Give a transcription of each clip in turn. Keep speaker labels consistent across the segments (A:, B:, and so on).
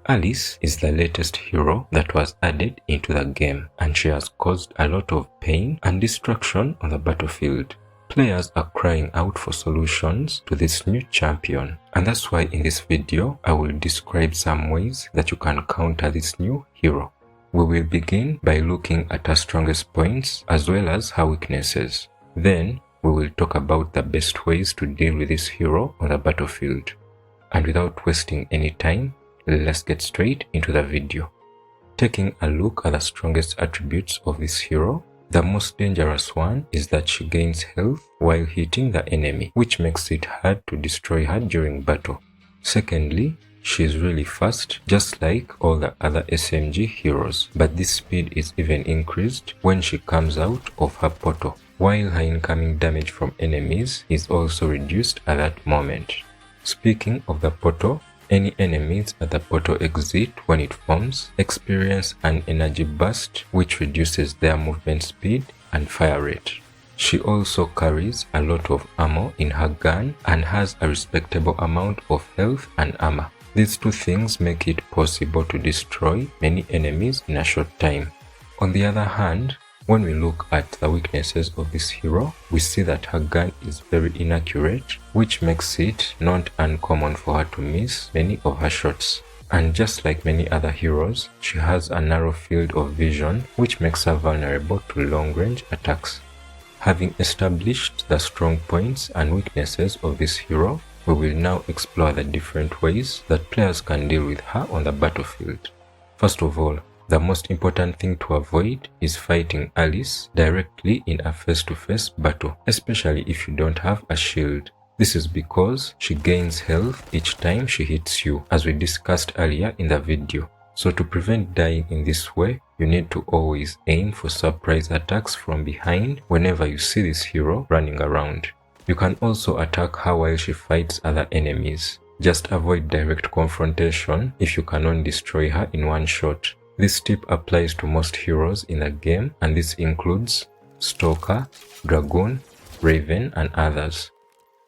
A: Alice is the latest hero that was added into the game, and she has caused a lot of pain and destruction on the battlefield. Players are crying out for solutions to this new champion, and that's why in this video I will describe some ways that you can counter this new hero. We will begin by looking at her strongest points as well as her weaknesses. Then we will talk about the best ways to deal with this hero on the battlefield. And without wasting any time, let's get straight into the video. Taking a look at the strongest attributes of this hero, the most dangerous one is that she gains health while hitting the enemy, which makes it hard to destroy her during battle. Secondly, she is really fast, just like all the other SMG heroes, but this speed is even increased when she comes out of her portal, while her incoming damage from enemies is also reduced at that moment. Speaking of the portal, any enemies at the portal exit when it forms experience an energy burst which reduces their movement speed and fire rate. She also carries a lot of ammo in her gun and has a respectable amount of health and armor. These two things make it possible to destroy many enemies in a short time. On the other hand, when we look at the weaknesses of this hero, we see that her gun is very inaccurate, which makes it not uncommon for her to miss many of her shots. And just like many other heroes, she has a narrow field of vision, which makes her vulnerable to long-range attacks. Having established the strong points and weaknesses of this hero, we will now explore the different ways that players can deal with her on the battlefield. First of all, the most important thing to avoid is fighting Alice directly in a face-to-face battle, especially if you don't have a shield. This is because she gains health each time she hits you, as we discussed earlier in the video. So to prevent dying in this way, you need to always aim for surprise attacks from behind whenever you see this hero running around. You can also attack her while she fights other enemies. Just avoid direct confrontation if you cannot destroy her in one shot. This tip applies to most heroes in the game, and this includes Stalker, Dragoon, Raven, and others.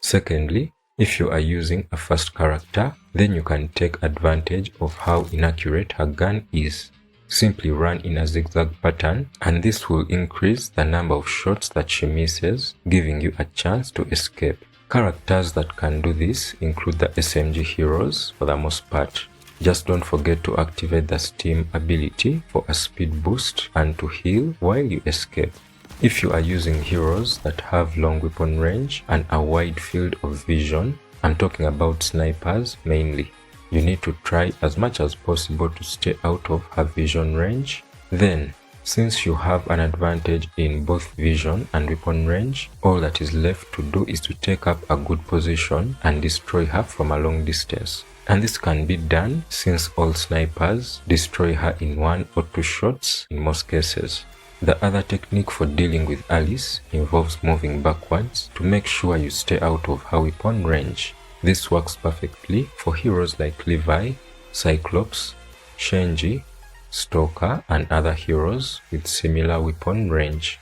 A: Secondly, if you are using a fast character, then you can take advantage of how inaccurate her gun is. Simply run in a zigzag pattern, and this will increase the number of shots that she misses, giving you a chance to escape. Characters that can do this include the SMG heroes for the most part. Just don't forget to activate the Steam ability for a speed boost and to heal while you escape. If you are using heroes that have long weapon range and a wide field of vision, I'm talking about snipers mainly, you need to try as much as possible to stay out of her vision range. Then, since you have an advantage in both vision and weapon range, all that is left to do is to take up a good position and destroy her from a long distance. And this can be done since all snipers destroy her in 1 or 2 shots in most cases. The other technique for dealing with Alice involves moving backwards to make sure you stay out of her weapon range. This works perfectly for heroes like Levi, Cyclops, Shenji, Stalker, and other heroes with similar weapon range.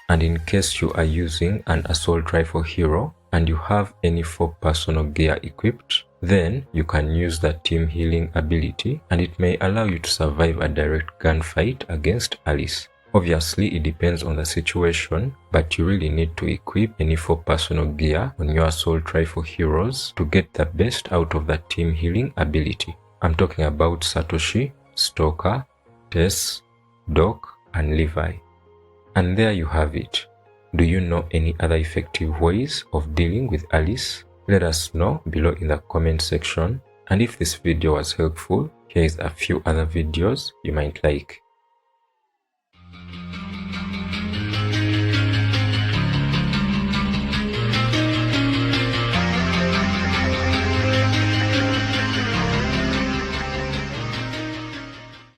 A: And in case you are using an assault rifle hero and you have any 4 personal gear equipped, then you can use the team healing ability, and it may allow you to survive a direct gunfight against Alice. Obviously, it depends on the situation, but you really need to equip any 4 personal gear on your assault rifle heroes to get the best out of the team healing ability. I'm talking about Satoshi, Stalker, Tess, Doc, and Levi. And there you have it. Do you know any other effective ways of dealing with Alice? Let us know below in the comment section, and if this video was helpful, here is a few other videos you might like.